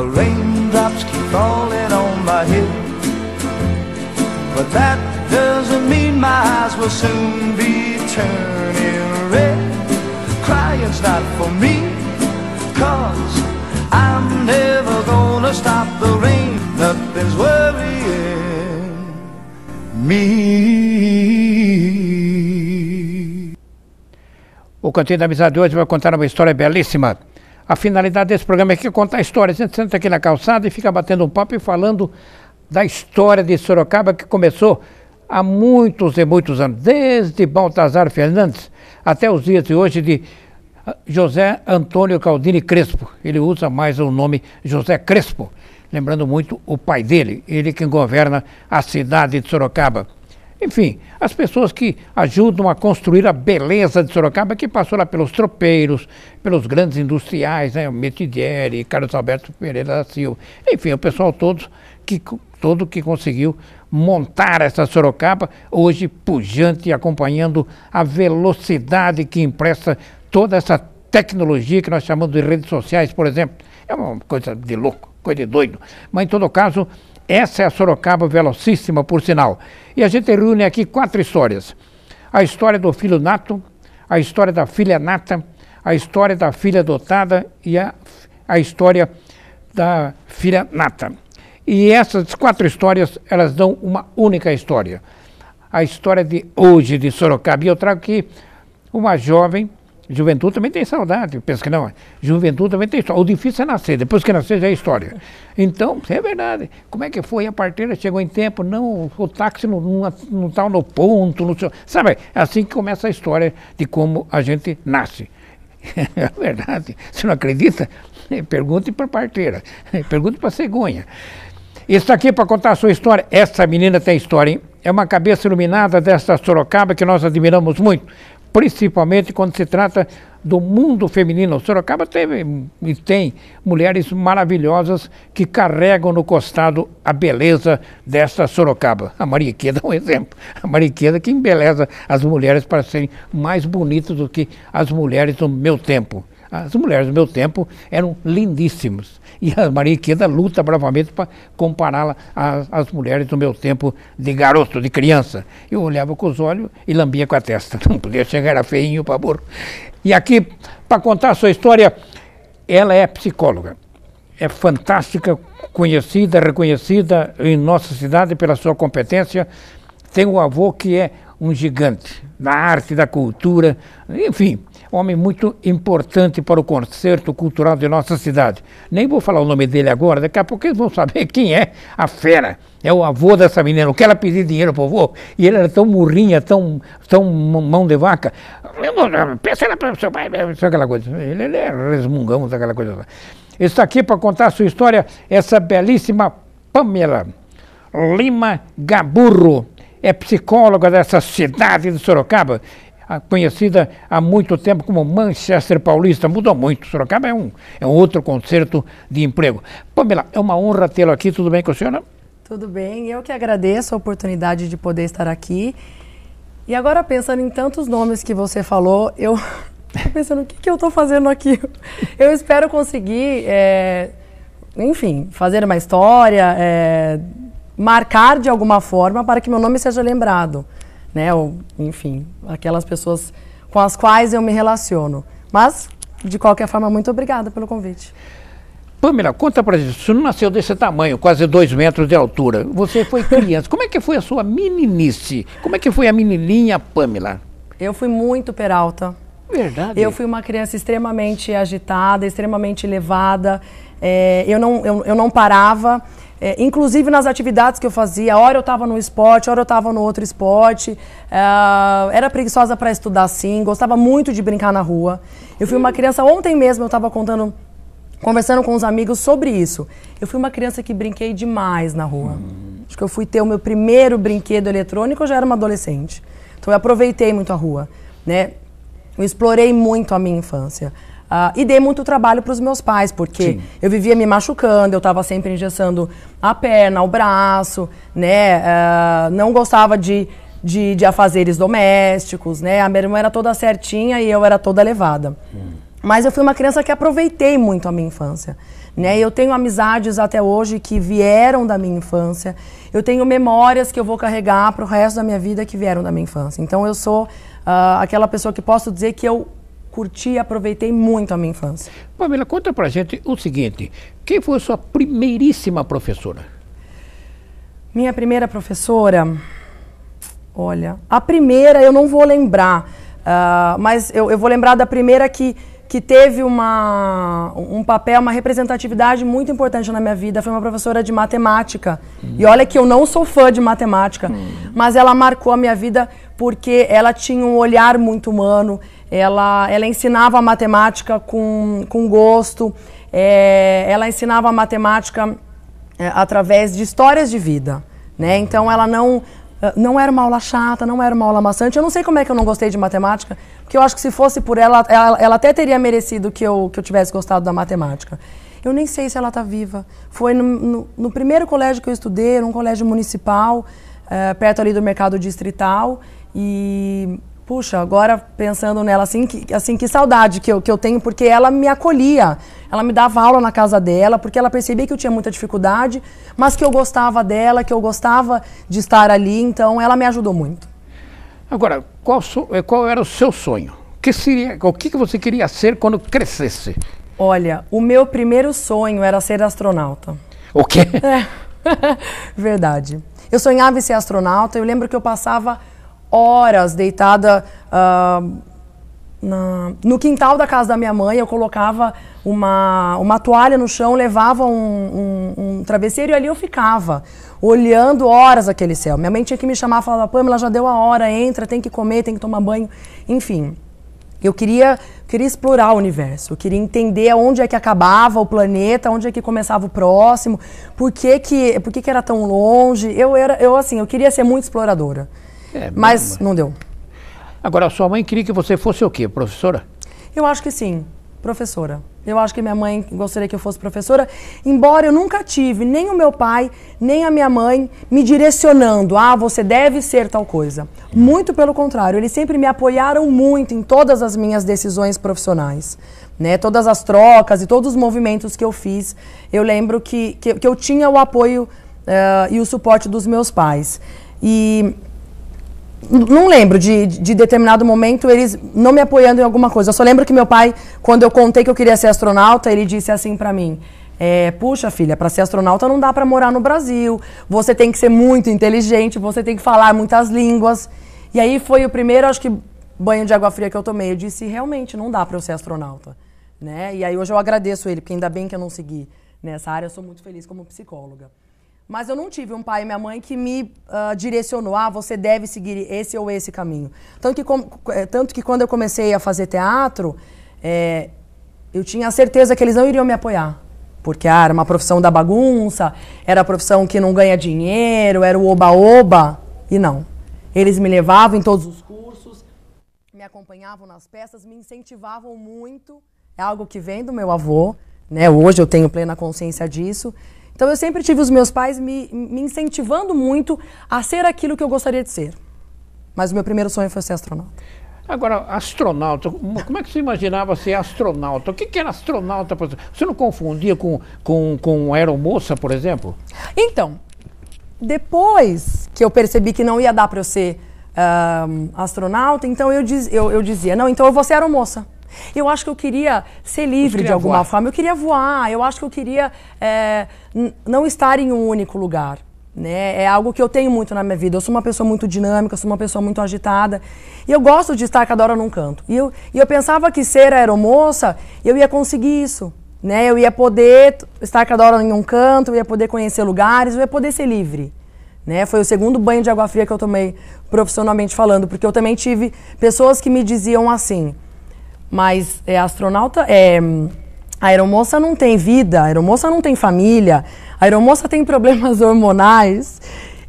Raindrops keep falling on my head, but that doesn't mean my eyes will soon be turning red. Crying's not for me, 'cause I'm never gonna stop the rain. Nothing's worrying me. O Cantinho da Amizade de hoje vai contar uma história belíssima. A finalidade desse programa é contar histórias. A gente senta aqui na calçada e fica batendo um papo e falando da história de Sorocaba, que começou há muitos e muitos anos, desde Baltazar Fernandes até os dias de hoje de José Antônio Caldini Crespo. Ele usa mais o nome José Crespo, lembrando muito o pai dele, ele quem governa a cidade de Sorocaba. Enfim, as pessoas que ajudam a construir a beleza de Sorocaba, que passou lá pelos tropeiros, pelos grandes industriais, né, Metidieri, Carlos Alberto Pereira da Silva, enfim, o pessoal todo que conseguiu montar essa Sorocaba, hoje pujante, acompanhando a velocidade que empresta toda essa tecnologia que nós chamamos de redes sociais, por exemplo. É uma coisa de louco, coisa de doido, mas em todo caso, essa é a Sorocaba velocíssima, por sinal. E a gente reúne aqui 4 histórias. A história do filho nato, a história da filha nata, a história da filha adotada e a história da filha nata. E essas 4 histórias, elas dão uma única história. A história de hoje de Sorocaba. E eu trago aqui uma jovem. Juventude também tem saudade, penso que não. Juventude também tem história. O difícil é nascer, depois que nascer já é história. Então, é verdade. Como é que foi? A parteira chegou em tempo? Não, o táxi não estava no ponto. Sabe, é assim que começa a história de como a gente nasce. É verdade. Você não acredita? Pergunte para a parteira. Pergunte para a cegonha. Isso aqui para contar a sua história. Essa menina tem história, hein? É uma cabeça iluminada dessa Sorocaba que nós admiramos muito. Principalmente quando se trata do mundo feminino. Sorocaba teve e tem mulheres maravilhosas que carregam no costado a beleza dessa Sorocaba. A Mariqueda é um exemplo. A Mariqueda que embeleza as mulheres para serem mais bonitas do que as mulheres do meu tempo. As mulheres do meu tempo eram lindíssimas. E a Mariqueda luta bravamente para compará-la às mulheres do meu tempo de garoto, de criança. Eu olhava com os olhos e lambia com a testa. Não podia chegar, era feinho para burro. E aqui, para contar a sua história, ela é psicóloga. É fantástica, conhecida, reconhecida em nossa cidade pela sua competência. Tem um avô que é um gigante da arte, da cultura, enfim, homem muito importante para o concerto cultural de nossa cidade. Nem vou falar o nome dele agora, daqui a pouco eles vão saber quem é a fera. É o avô dessa menina, que ela pedir dinheiro para o avô, e ele era tão murrinha, tão mão de vaca. Pensa lá para o seu pai, aquela coisa. Ele é resmungão, aquela coisa. Está aqui para contar a sua história, essa belíssima Pamela Lima Gaburro. É psicóloga dessa cidade de Sorocaba, conhecida há muito tempo como Manchester Paulista. Mudou muito. Sorocaba é um outro concerto de emprego. Pamela, é uma honra tê-la aqui. Tudo bem com a senhora? Tudo bem. Eu que agradeço a oportunidade de poder estar aqui. E agora, pensando em tantos nomes que você falou, eu estou pensando, o que eu estou fazendo aqui? Eu espero conseguir, enfim, fazer uma história, marcar de alguma forma para que meu nome seja lembrado, né? Ou, enfim, aquelas pessoas com as quais eu me relaciono. Mas, de qualquer forma, muito obrigada pelo convite. Pamela, conta pra gente, você não nasceu desse tamanho, quase 2 metros de altura. Você foi criança. Como é que foi a sua meninice? Como é que foi a menininha Pamela? Eu fui muito peralta. Verdade? Eu fui uma criança extremamente agitada, extremamente levada. Eu não parava. Inclusive nas atividades que eu fazia, hora eu estava no esporte, hora eu estava no outro esporte, era preguiçosa para estudar sim, gostava muito de brincar na rua. Eu fui uma criança, ontem mesmo eu estava conversando com os amigos sobre isso. Eu fui uma criança que brinquei demais na rua. Acho que eu fui ter o meu primeiro brinquedo eletrônico, eu já era uma adolescente. Então eu aproveitei muito a rua, né? Eu explorei muito a minha infância. E dei muito trabalho para os meus pais, porque sim, eu vivia me machucando, eu estava sempre engessando a perna, o braço, né? Não gostava de afazeres domésticos, né? A minha irmã era toda certinha e eu era toda levada. Mas eu fui uma criança que aproveitei muito a minha infância, né? Eu tenho amizades até hoje que vieram da minha infância. Eu tenho memórias que eu vou carregar para o resto da minha vida que vieram da minha infância. Então eu sou aquela pessoa que posso dizer que eu curti e aproveitei muito a minha infância. Pamela, conta pra gente o seguinte, quem foi a sua primeiríssima professora? Minha primeira professora, olha, a primeira eu não vou lembrar, mas eu vou lembrar da primeira que teve um papel, uma representatividade muito importante na minha vida. Foi uma professora de matemática. E olha que eu não sou fã de matemática, mas ela marcou a minha vida porque ela tinha um olhar muito humano, ela ensinava a matemática com gosto, ela ensinava a matemática através de histórias de vida, né? Então ela não era uma aula chata, não era uma aula maçante. Eu não sei como é que eu não gostei de matemática, porque eu acho que se fosse por ela até teria merecido que eu tivesse gostado da matemática. Eu nem sei se ela está viva. Foi no primeiro colégio que eu estudei, num colégio municipal, perto ali do Mercado Distrital. E, puxa, agora pensando nela, assim, que saudade que eu tenho, porque ela me acolhia. Ela me dava aula na casa dela, porque ela percebia que eu tinha muita dificuldade, mas que eu gostava dela, que eu gostava de estar ali, então ela me ajudou muito. Agora, qual era o seu sonho? O que você queria ser quando crescesse? Olha, o meu primeiro sonho era ser astronauta. O quê? Verdade. Eu sonhava em ser astronauta, eu lembro que eu passava horas deitada no quintal da casa da minha mãe. Eu colocava uma toalha no chão, levava um travesseiro e ali eu ficava, olhando horas aquele céu. Minha mãe tinha que me chamar e falava, Pamela, já deu a hora, entra, tem que comer, tem que tomar banho, enfim. Eu queria explorar o universo, eu queria entender onde é que acabava o planeta, onde é que começava o próximo, por que era tão longe. Eu queria ser muito exploradora, mas não deu. Agora, a sua mãe queria que você fosse o quê? Professora? Eu acho que sim, professora. Eu acho que minha mãe gostaria que eu fosse professora, embora eu nunca tive nem o meu pai, nem a minha mãe me direcionando, você deve ser tal coisa. Muito pelo contrário, eles sempre me apoiaram muito em todas as minhas decisões profissionais, né? Todas as trocas e todos os movimentos que eu fiz, eu lembro que eu tinha o apoio e o suporte dos meus pais. E não lembro de determinado momento eles não me apoiando em alguma coisa. Eu só lembro que meu pai, quando eu contei que eu queria ser astronauta, ele disse assim pra mim, puxa filha, para ser astronauta não dá pra morar no Brasil, você tem que ser muito inteligente, você tem que falar muitas línguas. E aí foi o primeiro, acho que, banho de água fria que eu tomei. Eu disse, realmente não dá pra eu ser astronauta, né? E aí hoje eu agradeço ele, porque ainda bem que eu não segui nessa área, eu sou muito feliz como psicóloga. Mas eu não tive um pai e minha mãe que me direcionou, você deve seguir esse ou esse caminho. Tanto que quando eu comecei a fazer teatro, eu tinha a certeza que eles não iriam me apoiar. Porque era uma profissão da bagunça, era a profissão que não ganha dinheiro, era o oba-oba. E não. Eles me levavam em todos os cursos, me acompanhavam nas peças, me incentivavam muito. É algo que vem do meu avô, né? Hoje eu tenho plena consciência disso. Então eu sempre tive os meus pais me incentivando muito a ser aquilo que eu gostaria de ser. Mas o meu primeiro sonho foi ser astronauta. Agora, astronauta, como é que você imaginava ser astronauta? O que era astronauta? Você não confundia com aeromoça, por exemplo? Então, depois que eu percebi que não ia dar para eu ser astronauta, então eu dizia, não, então eu vou ser aeromoça. Eu acho que eu queria ser livre de alguma forma, eu queria voar, eu acho que eu queria não estar em um único lugar, né? É algo que eu tenho muito na minha vida, eu sou uma pessoa muito dinâmica, sou uma pessoa muito agitada, e eu gosto de estar cada hora num canto. E eu pensava que ser aeromoça, eu ia conseguir isso, né? Eu ia poder estar cada hora em um canto, eu ia poder conhecer lugares, eu ia poder ser livre. Né? Foi o segundo banho de água fria que eu tomei profissionalmente falando, porque eu também tive pessoas que me diziam assim, mas astronauta, a aeromoça não tem vida, a aeromoça não tem família, a aeromoça tem problemas hormonais.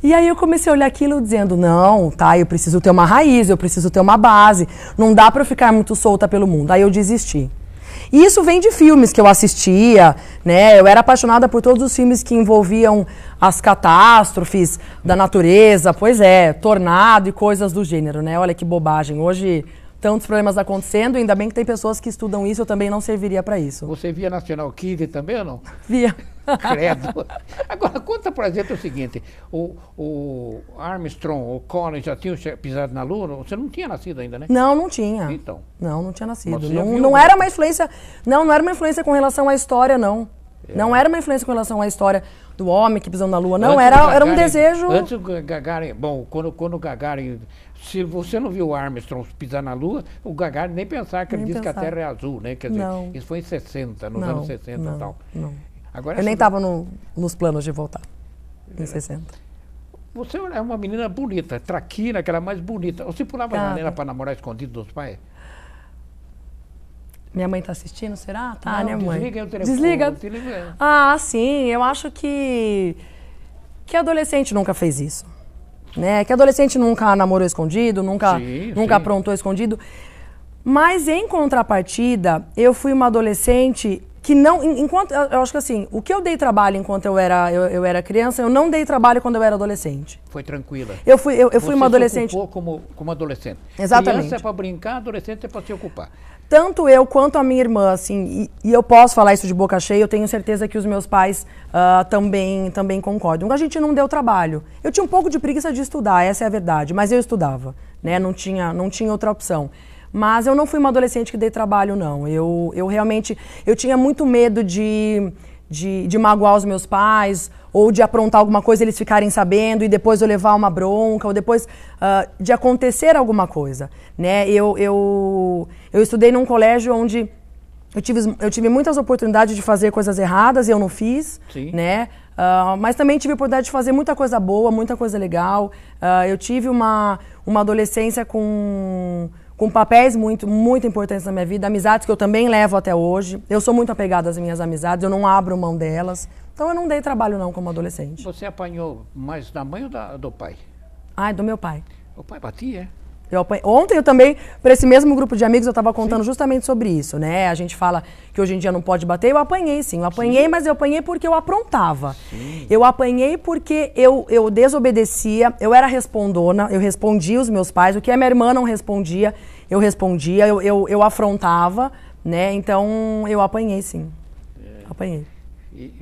E aí eu comecei a olhar aquilo dizendo, não, tá, eu preciso ter uma raiz, eu preciso ter uma base, não dá pra eu ficar muito solta pelo mundo. Aí eu desisti. E isso vem de filmes que eu assistia, né? Eu era apaixonada por todos os filmes que envolviam as catástrofes da natureza, tornado e coisas do gênero, né? Olha que bobagem, hoje tantos problemas acontecendo, ainda bem que tem pessoas que estudam isso, eu também não serviria para isso. Você via National Kid também ou não? Via. Credo. Agora, conta pra gente o seguinte, o Armstrong, o Collins já tinham pisado na Lua? Você não tinha nascido ainda, né? Não, não tinha. Então. Não tinha nascido. Você Não era uma influência, não era uma influência com relação à história, não. Não era uma influência com relação à história do homem que pisou na Lua, não, era um desejo... Antes do Gagarin, bom, quando o Gagarin, se você não viu o Armstrong pisar na Lua, o Gagarin nem pensava que ele disse que a Terra é azul, né? Quer dizer, isso foi em 60, nos anos 60 e tal. Não. Agora, eu nem estava nos planos de voltar, em 60. Você é uma menina bonita, traquina, aquela mais bonita. Você pulava a janela para namorar escondido dos pais? Minha mãe tá assistindo, será? Tá, não, né, mãe? Desliga o telefone. Desliga. Ah, sim, eu acho que adolescente nunca fez isso, né? Que adolescente nunca namorou escondido, nunca aprontou escondido. Mas em contrapartida, eu fui uma adolescente que não, enquanto, eu acho que assim, o que eu dei trabalho enquanto eu era criança, eu não dei trabalho quando eu era adolescente. Foi tranquila. Eu fui uma adolescente. Você se ocupou como adolescente. Exatamente. Criança é para brincar, adolescente é para se ocupar. Tanto eu quanto a minha irmã, assim, e eu posso falar isso de boca cheia, eu tenho certeza que os meus pais também concordam. A gente não deu trabalho. Eu tinha um pouco de preguiça de estudar, essa é a verdade, mas eu estudava, né? Não tinha outra opção. Mas eu não fui uma adolescente que dei trabalho, não. Eu realmente, eu tinha muito medo de magoar os meus pais, ou de aprontar alguma coisa, eles ficarem sabendo, e depois eu levar uma bronca, ou depois de acontecer alguma coisa, né? Eu estudei num colégio onde eu tive muitas oportunidades de fazer coisas erradas e eu não fiz, né? Mas também tive a oportunidade de fazer muita coisa boa, muita coisa legal. Eu tive uma adolescência com papéis muito importantes na minha vida, amizades que eu também levo até hoje. Eu sou muito apegada às minhas amizades, eu não abro mão delas. Então eu não dei trabalho não como adolescente. Você apanhou mais da mãe ou do pai? Ah, do meu pai. O pai batia, é? Ontem eu também, para esse mesmo grupo de amigos, eu estava contando justamente sobre isso, né? A gente fala que hoje em dia não pode bater, eu apanhei sim. Eu apanhei, mas eu apanhei porque eu aprontava. Eu apanhei porque eu desobedecia, eu era respondona, eu respondia os meus pais, o que a minha irmã não respondia, eu respondia, eu afrontava, né? Então eu apanhei sim, apanhei.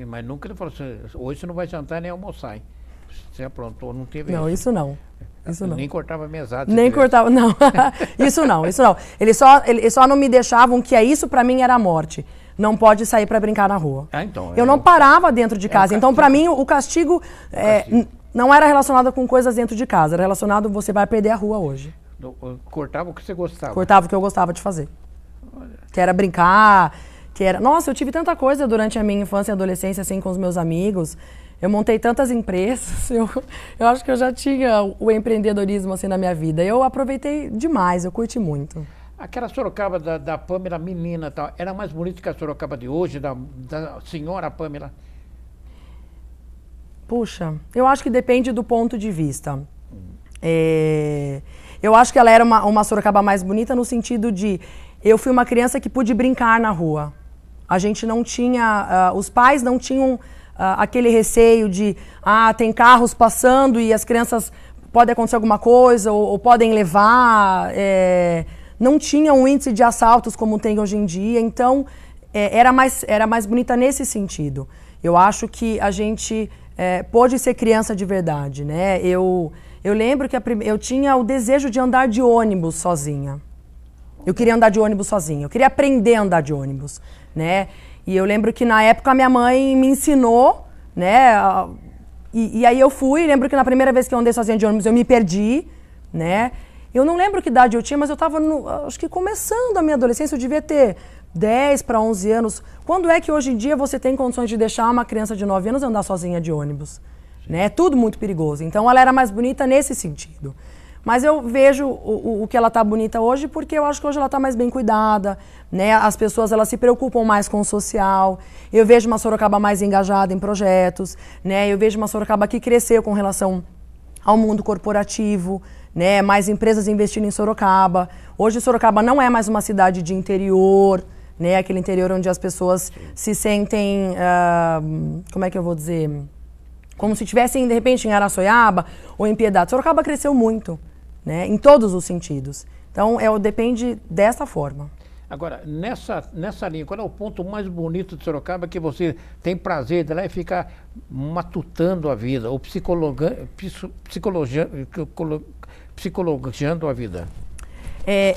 Mas nunca ele falou assim, hoje você não vai jantar nem almoçar, hein? Você aprontou, não teve Não, isso não. Isso não. Nem cortava mesada. Nem cortava, não. Isso não. Eles só não me deixavam que isso pra mim era a morte. Não pode sair pra brincar na rua. Então, eu não parava dentro de casa. Então, pra mim, o castigo não era relacionado com coisas dentro de casa. Era relacionado, você vai perder a rua hoje. Cortava o que você gostava. Cortava o que eu gostava de fazer. Que era brincar, Nossa, eu tive tanta coisa durante a minha infância e adolescência, assim, com os meus amigos. Eu montei tantas empresas, eu acho que eu já tinha o empreendedorismo assim na minha vida. Eu aproveitei demais, eu curti muito. Aquela Sorocaba da Pamela, menina, tal, era mais bonita que a Sorocaba de hoje, da senhora Pamela? Puxa, eu acho que depende do ponto de vista. Eu acho que ela era uma Sorocaba mais bonita no sentido de... Eu fui uma criança que pude brincar na rua. A gente não tinha... os pais não tinham... aquele receio de, tem carros passando e as crianças, pode acontecer alguma coisa ou podem levar, não tinha um índice de assaltos como tem hoje em dia, então era mais bonita nesse sentido. Eu acho que a gente pôde ser criança de verdade, né? Eu lembro que eu tinha o desejo de andar de ônibus sozinha. Eu queria andar de ônibus sozinha, eu queria aprender a andar de ônibus, né? E eu lembro que na época a minha mãe me ensinou, né? E aí eu fui, lembro que na primeira vez que eu andei sozinha de ônibus eu me perdi, né? Eu não lembro que idade eu tinha, mas eu estava, acho que começando a minha adolescência, eu devia ter 10 para 11 anos. Quando é que hoje em dia você tem condições de deixar uma criança de 9 anos andar sozinha de ônibus? Né? É tudo muito perigoso. Então ela era mais bonita nesse sentido. Mas eu vejo o que ela tá bonita hoje porque eu acho que hoje ela tá mais bem cuidada, né? As pessoas, elas se preocupam mais com o social. Eu vejo uma Sorocaba mais engajada em projetos, né? Eu vejo uma Sorocaba que cresceu com relação ao mundo corporativo, né? Mais empresas investindo em Sorocaba. Hoje Sorocaba não é mais uma cidade de interior, né? Aquele interior onde as pessoas se sentem, como é que eu vou dizer? Como se estivessem, de repente, em Araçoiaba ou em Piedade. Sorocaba cresceu muito. Né, em todos os sentidos. Então, depende dessa forma. Agora, nessa linha, qual é o ponto mais bonito de Sorocaba que você tem prazer de ir lá e ficar matutando a vida, ou psicologando a vida?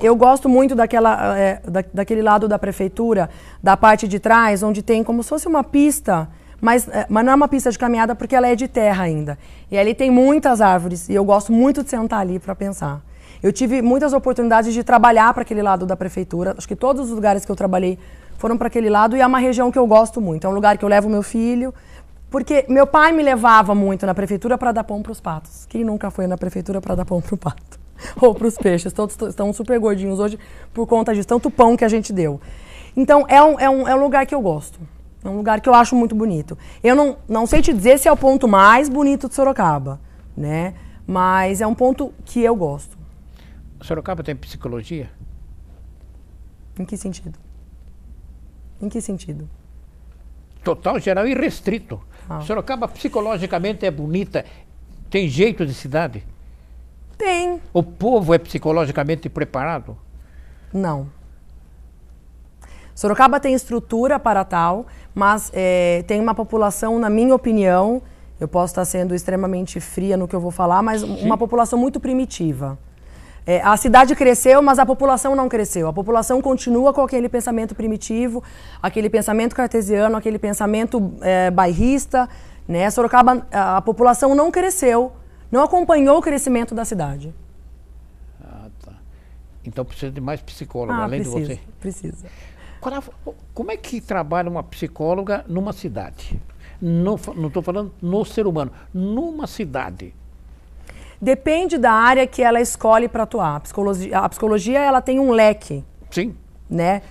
Eu gosto muito daquele lado da prefeitura, da parte de trás, onde tem como se fosse uma pista, mas não é uma pista de caminhada porque ela é de terra ainda. E ali tem muitas árvores e eu gosto muito de sentar ali para pensar. Eu tive muitas oportunidades de trabalhar para aquele lado da prefeitura. Acho que todos os lugares que eu trabalhei foram para aquele lado e é uma região que eu gosto muito. É um lugar que eu levo meu filho, porque meu pai me levava muito na prefeitura para dar pão para os patos. Quem nunca foi na prefeitura para dar pão para o pato? Ou para os peixes. Todos estão super gordinhos hoje por conta de tanto pão que a gente deu. Então é um lugar que eu gosto. É um lugar que eu acho muito bonito. Eu não sei te dizer se é o ponto mais bonito de Sorocaba, né? Mas é um ponto que eu gosto. Sorocaba tem psicologia? Em que sentido? Em que sentido? Total, geral e restrito. Sorocaba psicologicamente é bonita, tem jeito de cidade? Tem. O povo é psicologicamente preparado? Não. Sorocaba tem estrutura para tal, mas tem uma população, na minha opinião, eu posso estar sendo extremamente fria no que eu vou falar, mas sim, uma população muito primitiva. A cidade cresceu, mas a população não cresceu. A população continua com aquele pensamento primitivo, aquele pensamento cartesiano, aquele pensamento bairrista, né? Sorocaba, a população não cresceu, não acompanhou o crescimento da cidade. Tá. Então precisa de mais psicólogo, além de você? Precisa. Como é que trabalha uma psicóloga numa cidade? Não estou falando no ser humano, numa cidade. Depende da área que ela escolhe para atuar. A psicologia ela tem um leque, sim, né,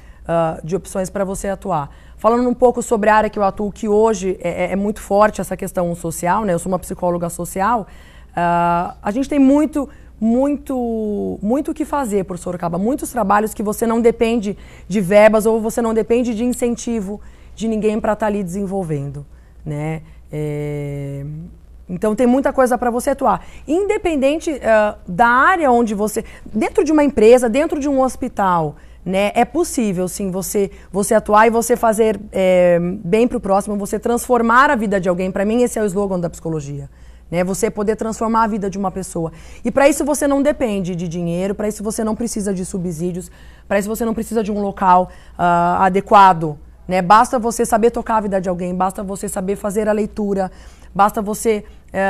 de opções para você atuar. Falando um pouco sobre a área que eu atuo, que hoje é muito forte essa questão social, né? Eu sou uma psicóloga social. A gente tem muito o que fazer por Sorocaba. Muitos trabalhos que você não depende de verbas ou você não depende de incentivo de ninguém para estar ali desenvolvendo, né? Então tem muita coisa para você atuar. Independente da área onde você... Dentro de uma empresa, dentro de um hospital, né, é possível sim você atuar e você fazer bem para o próximo, você transformar a vida de alguém. Para mim esse é o slogan da psicologia. Né, você poder transformar a vida de uma pessoa. E para isso você não depende de dinheiro, para isso você não precisa de subsídios, para isso você não precisa de um local adequado. Né? Basta você saber tocar a vida de alguém, basta você saber fazer a leitura, basta você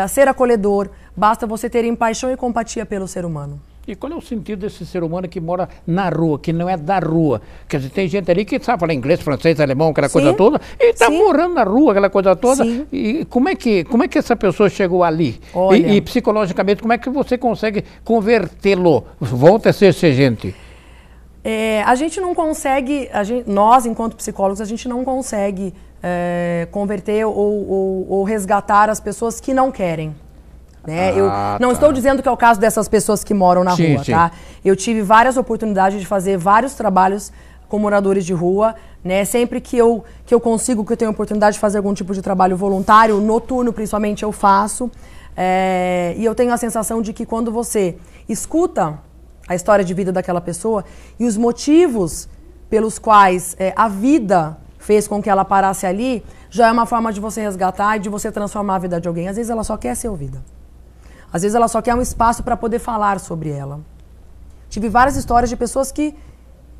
ser acolhedor, basta você ter empaixão e compatia pelo ser humano. E qual é o sentido desse ser humano que mora na rua, que não é da rua? Quer dizer, tem gente ali que sabe falar inglês, francês, alemão, aquela coisa toda, e está morando na rua, aquela coisa toda. Sim. E como é que essa pessoa chegou ali? E psicologicamente, como é que você consegue convertê-lo? Volta a ser gente. A gente não consegue, nós, enquanto psicólogos, a gente não consegue converter ou resgatar as pessoas que não querem. Né? Eu não estou dizendo que é o caso dessas pessoas que moram na rua, tá? Eu tive várias oportunidades de fazer vários trabalhos com moradores de rua, né? Sempre que eu consigo, que eu tenho oportunidade de fazer algum tipo de trabalho voluntário, noturno principalmente, eu faço. E eu tenho a sensação de que quando você escuta a história de vida daquela pessoa e os motivos pelos quais a vida fez com que ela parasse ali, já é uma forma de você resgatar e de você transformar a vida de alguém. Às vezes ela só quer ser ouvida. Às vezes ela só quer um espaço para poder falar sobre ela. Tive várias histórias de pessoas que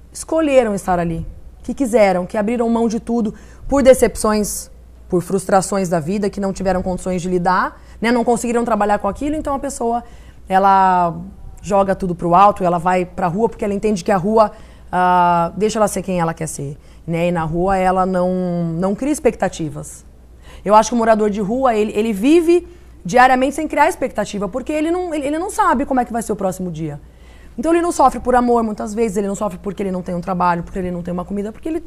escolheram estar ali, que quiseram, que abriram mão de tudo por decepções, por frustrações da vida, que não tiveram condições de lidar, né? Não conseguiram trabalhar com aquilo, então a pessoa, ela joga tudo pro alto, ela vai pra rua porque ela entende que a rua deixa ela ser quem ela quer ser, né? E na rua ela não cria expectativas. Eu acho que o morador de rua, ele vive diariamente sem criar expectativa, porque ele não sabe como é que vai ser o próximo dia. Então ele não sofre por amor, muitas vezes, ele não sofre porque ele não tem um trabalho, porque ele não tem uma comida, porque ele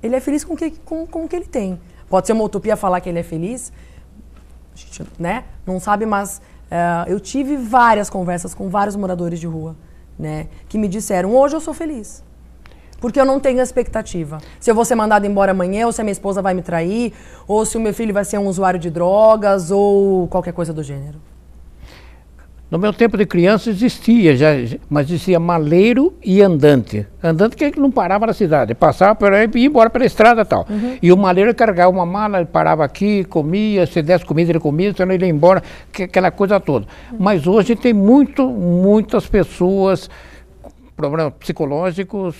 é feliz com o que ele tem. Pode ser uma utopia falar que ele é feliz, a gente, né, não sabe, mas eu tive várias conversas com vários moradores de rua, né, que me disseram, hoje eu sou feliz. Porque eu não tenho expectativa. Se eu vou ser mandada embora amanhã, ou se a minha esposa vai me trair, ou se o meu filho vai ser um usuário de drogas, ou qualquer coisa do gênero. No meu tempo de criança existia, mas existia maleiro e andante. Andante que não parava na cidade, passava por aí e ia embora pela estrada e tal. E o maleiro carregava uma mala, ele parava aqui, comia, se desse comida ele comia, senão ele ia embora, aquela coisa toda. Mas hoje tem muitas pessoas com problemas psicológicos,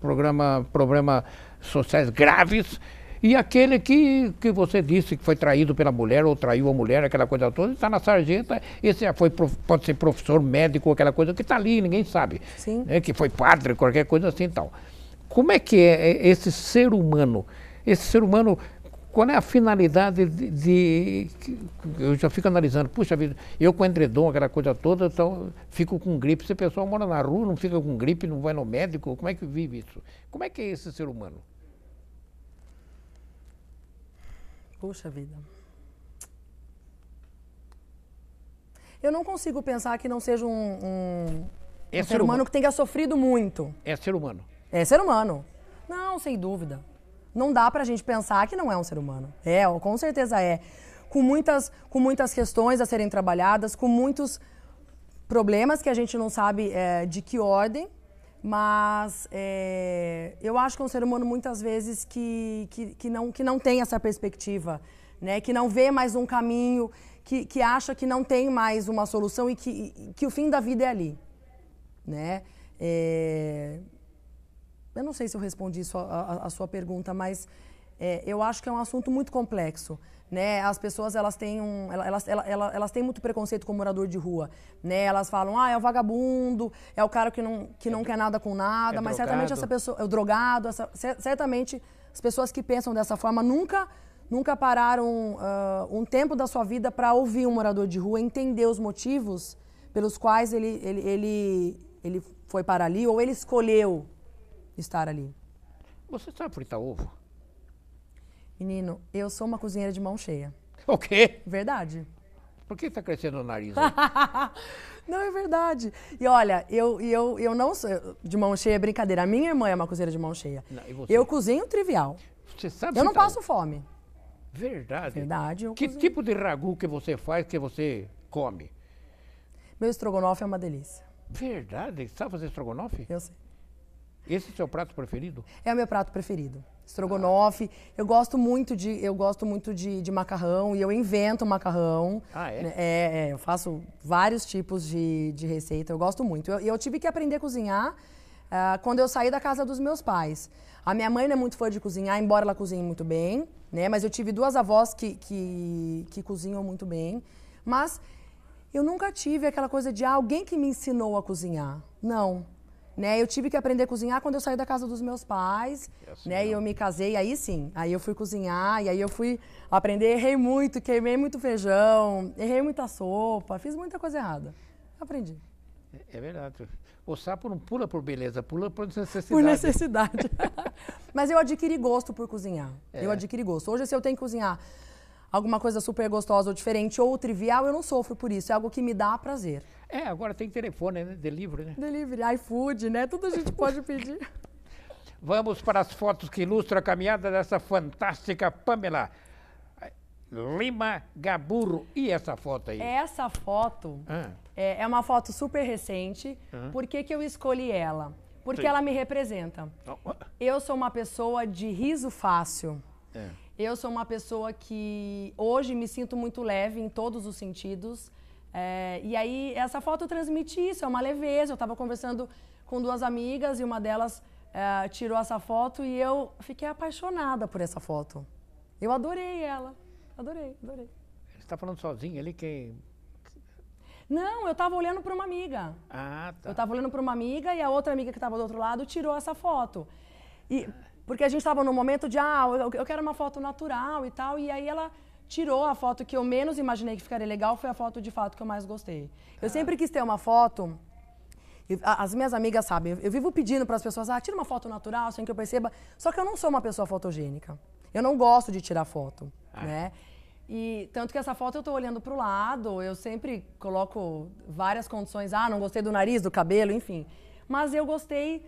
problemas sociais graves. E aquele que você disse que foi traído pela mulher ou traiu a mulher, aquela coisa toda, está na sarjeta, esse já foi, pode ser professor, médico, aquela coisa que está ali, ninguém sabe. Sim. Né, que foi padre, qualquer coisa assim e tal. Como é que é esse ser humano? Esse ser humano, qual é a finalidade eu já fico analisando, puxa vida, eu com edredom, aquela coisa toda, então fico com gripe. Se a pessoa mora na rua, não fica com gripe, não vai no médico, como é que vive isso? Como é que é esse ser humano? Puxa vida. Eu não consigo pensar que não seja um ser humano que tenha sofrido muito. É ser humano. É ser humano. Não, sem dúvida. Não dá pra gente pensar que não é um ser humano. Com certeza é. Com muitas questões a serem trabalhadas, com muitos problemas que a gente não sabe de que ordem, mas eu acho que é um ser humano muitas vezes que não tem essa perspectiva, né? Que não vê mais um caminho, que acha que não tem mais uma solução e que o fim da vida é ali, né? Eu não sei se eu respondi a sua pergunta, mas eu acho que é um assunto muito complexo, né? As pessoas elas têm muito preconceito com o morador de rua, né? Elas falam, é o vagabundo, é o cara que não quer nada com nada, mas drogado. certamente essa pessoa, é o drogado, certamente as pessoas que pensam dessa forma nunca pararam um tempo da sua vida para ouvir um morador de rua, entender os motivos pelos quais ele foi para ali ou ele escolheu estar ali. Você sabe fritar ovo? Menino, eu sou uma cozinheira de mão cheia. O quê? Verdade. Por que está crescendo o nariz aí? Não, é verdade. E olha, eu não sou de mão cheia, é brincadeira. A minha irmã é uma cozinheira de mão cheia. Não, e você? Eu cozinho trivial. Você sabe Eu não fritar passo ovo? fome. Verdade? Verdade, eu Que cozinho. tipo de ragu que você faz que você come? Meu estrogonofe é uma delícia. Verdade? Sabe fazer estrogonofe? Eu sei. Esse é o seu prato preferido? É o meu prato preferido. Estrogonofe. Eu gosto muito de macarrão e eu invento macarrão. Ah, é? Eu faço vários tipos de receita. Eu gosto muito. Eu tive que aprender a cozinhar quando eu saí da casa dos meus pais. A minha mãe não é muito fã de cozinhar, embora ela cozinhe muito bem, né? Mas eu tive duas avós que cozinham muito bem. Mas eu nunca tive aquela coisa de alguém que me ensinou a cozinhar. Não. Né, eu tive que aprender a cozinhar quando eu saí da casa dos meus pais, assim, né? E eu me casei, aí sim. Aí eu fui cozinhar, e aí eu fui aprender, errei muito, queimei muito feijão, errei muita sopa, fiz muita coisa errada. Aprendi. É verdade. O sapo não pula por beleza, pula por necessidade. Por necessidade. Mas eu adquiri gosto por cozinhar. Eu adquiri gosto. Hoje, se eu tenho que cozinhar alguma coisa super gostosa ou diferente ou trivial, eu não sofro por isso. É algo que me dá prazer. Agora tem telefone, né? Delivery, né? Delivery, iFood, né? Tudo a gente pode pedir. Vamos para as fotos que ilustram a caminhada dessa fantástica Pamela Lima Gaburo. E essa foto aí? Essa foto é uma foto super recente. Por que eu escolhi ela? Porque ela me representa. Eu sou uma pessoa de riso fácil. Eu sou uma pessoa que hoje me sinto muito leve em todos os sentidos. E aí, essa foto transmite isso, é uma leveza. Eu estava conversando com duas amigas e uma delas tirou essa foto e eu fiquei apaixonada por essa foto. Eu adorei ela. Adorei. Você está falando sozinha ali? Não, eu estava olhando para uma amiga. Ah, tá. Eu estava olhando para uma amiga e a outra amiga que estava do outro lado tirou essa foto. Porque a gente estava num momento de, eu quero uma foto natural e tal, e aí ela tirou a foto que eu menos imaginei que ficaria legal, foi a foto de fato que eu mais gostei. Eu sempre quis ter uma foto, as minhas amigas sabem, eu vivo pedindo para as pessoas, tira uma foto natural, sem que eu perceba, só que eu não sou uma pessoa fotogênica. Eu não gosto de tirar foto, né? E tanto que essa foto eu tô olhando pro lado, eu sempre coloco várias condições, não gostei do nariz, do cabelo, enfim. Mas eu gostei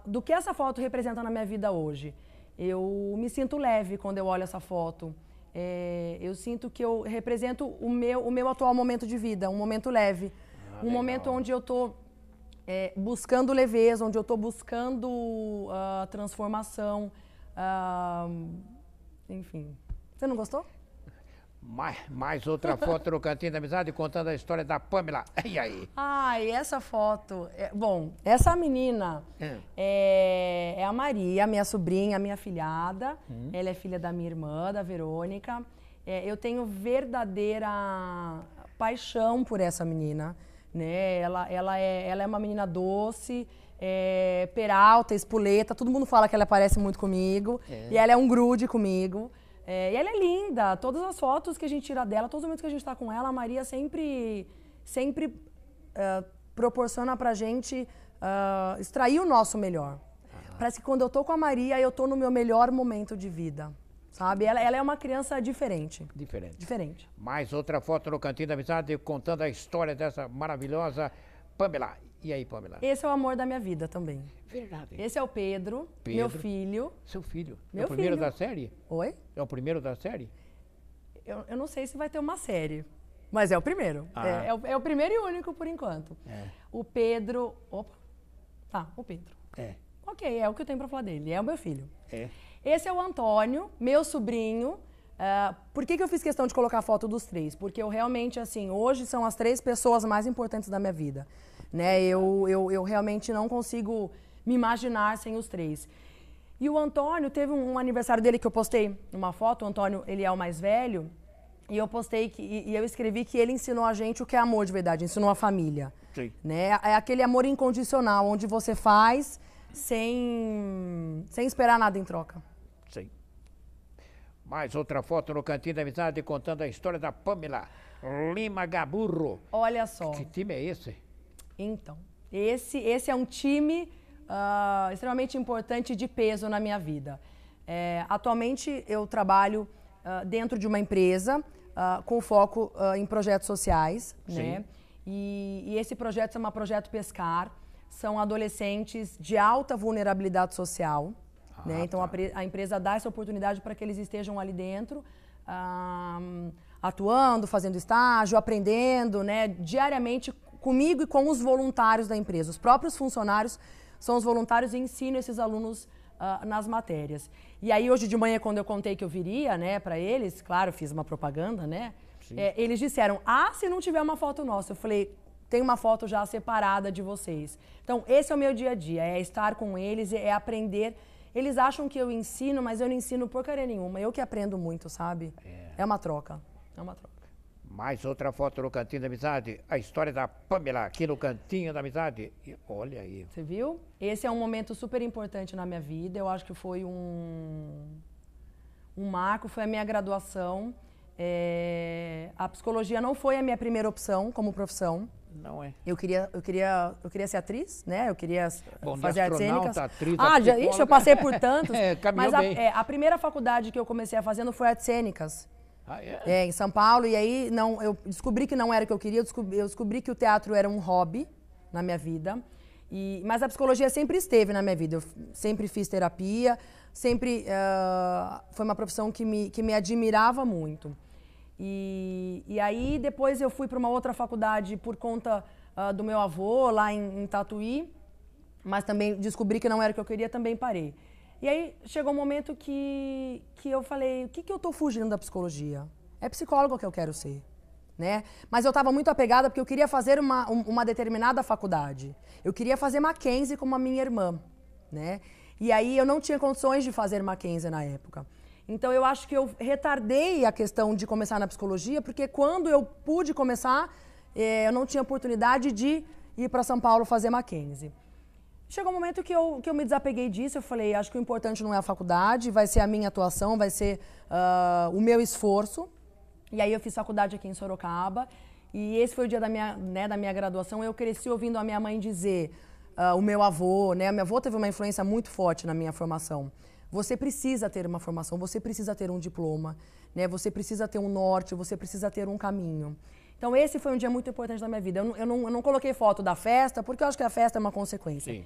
do que essa foto representa na minha vida hoje. Eu me sinto leve quando eu olho essa foto. eu sinto que eu represento o meu atual momento de vida, um momento leve. Um momento onde eu estou buscando leveza, onde eu estou buscando transformação. Enfim. Você não gostou? Mais outra foto no Cantinho da Amizade contando a história da Pamela. E aí? Ai, essa foto... bom, essa menina é a Maria, minha sobrinha, minha filhada. Ela é filha da minha irmã, da Verônica. Eu tenho verdadeira paixão por essa menina. Né? Ela é uma menina doce, peralta, espoleta. Todo mundo fala que ela parece muito comigo. E ela é um grude comigo. E ela é linda. Todas as fotos que a gente tira dela, todos os momentos que a gente está com ela, a Maria sempre proporciona pra gente extrair o nosso melhor. Parece que quando eu tô com a Maria, eu tô no meu melhor momento de vida. Sabe? Ela é uma criança diferente. Diferente. Mais outra foto no Cantinho da Amizade contando a história dessa maravilhosa Pamela. E aí, Pamela? Esse é o amor da minha vida também. Verdade. Esse é o Pedro, meu filho. Seu filho? Meu é o primeiro filho. da série? Oi? É o primeiro da série? Eu não sei se vai ter uma série, mas é o primeiro. É o primeiro e único por enquanto. O Pedro... Opa. Tá, o Pedro. Ok, é o que eu tenho pra falar dele. É o meu filho. Esse é o Antônio, meu sobrinho. Por que eu fiz questão de colocar a foto dos três? Porque eu realmente, assim, hoje são as 3 pessoas mais importantes da minha vida. Né? Eu realmente não consigo me imaginar sem os 3. E o Antônio, teve um aniversário dele que eu postei uma foto. O Antônio, ele é o mais velho. E eu postei, e eu escrevi que ele ensinou a gente o que é amor de verdade, ensinou a família. Sim. Né? É aquele amor incondicional, onde você faz sem esperar nada em troca. Sim. Mais outra foto no Cantinho da Amizade contando a história da Pamela Lima Gaburro. Olha só. Que time é esse? Então, esse é um time extremamente importante de peso na minha vida. Atualmente eu trabalho dentro de uma empresa com foco em projetos sociais. Né? E esse projeto se chama Projeto Pescar. São adolescentes de alta vulnerabilidade social. Né? Então a empresa dá essa oportunidade para que eles estejam ali dentro, atuando, fazendo estágio, aprendendo, né? Diariamente comigo e com os voluntários da empresa. Os próprios funcionários são os voluntários e ensinam esses alunos nas matérias. E aí hoje de manhã, quando eu contei que eu viria, né, para eles, claro, fiz uma propaganda, né? Eles disseram, se não tiver uma foto nossa. Eu falei, tem uma foto já separada de vocês. Então esse é o meu dia a dia, é estar com eles, é aprender. Eles acham que eu ensino, mas eu não ensino porcaria nenhuma. Eu que aprendo muito, sabe? É uma troca. É uma troca. Mais outra foto no Cantinho da Amizade. A história da Pamela aqui no Cantinho da Amizade. E olha aí. Você viu? Esse é um momento super importante na minha vida. Eu acho que foi um marco, foi a minha graduação. A psicologia não foi a minha primeira opção como profissão. Não é. Eu queria ser atriz, né? Eu queria fazer artes cênicas. Atriz, Ixi, eu passei por tantos. Mas a primeira faculdade que eu comecei a fazer não foi artes cênicas. Em São Paulo. E aí eu descobri que não era o que eu queria. Eu descobri que o teatro era um hobby na minha vida. Mas a psicologia sempre esteve na minha vida. Eu sempre fiz terapia. Sempre foi uma profissão que me admirava muito. E aí depois eu fui para uma outra faculdade por conta do meu avô lá em Tatuí, mas também descobri que não era o que eu queria, também parei. E aí chegou um momento que eu falei, o que eu estou fugindo da psicologia? É psicólogo que eu quero ser. Né? Mas eu estava muito apegada porque eu queria fazer uma determinada faculdade. Eu queria fazer Mackenzie como a minha irmã. Né? E aí eu não tinha condições de fazer Mackenzie na época. Então eu acho que eu retardei a questão de começar na psicologia, porque quando eu pude começar, eu não tinha oportunidade de ir para São Paulo fazer Mackenzie. Chegou um momento que eu me desapeguei disso, eu falei, acho que o importante não é a faculdade, vai ser a minha atuação, vai ser o meu esforço. E aí eu fiz faculdade aqui em Sorocaba, e esse foi o dia da minha graduação. Eu cresci ouvindo a minha mãe dizer, o meu avô, né? Meu avô teve uma influência muito forte na minha formação. Você precisa ter uma formação, você precisa ter um diploma, né? Você precisa ter um norte, você precisa ter um caminho. Então esse foi um dia muito importante na minha vida. Eu não coloquei foto da festa, porque eu acho que a festa é uma consequência. Sim.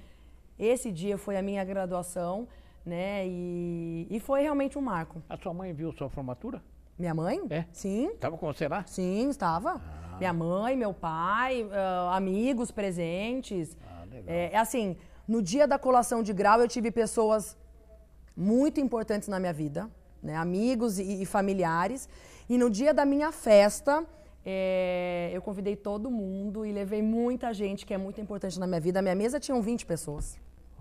Esse dia foi a minha graduação, né? E foi realmente um marco. A sua mãe viu sua formatura? Minha mãe? É? Sim. Estava com você lá? Sim, estava. Minha mãe, meu pai, amigos presentes. Legal. Assim, no dia da colação de grau eu tive pessoas muito importantes na minha vida, né? Amigos e familiares. E no dia da minha festa, eu convidei todo mundo e levei muita gente que é muito importante na minha vida. A minha mesa tinham 20 pessoas.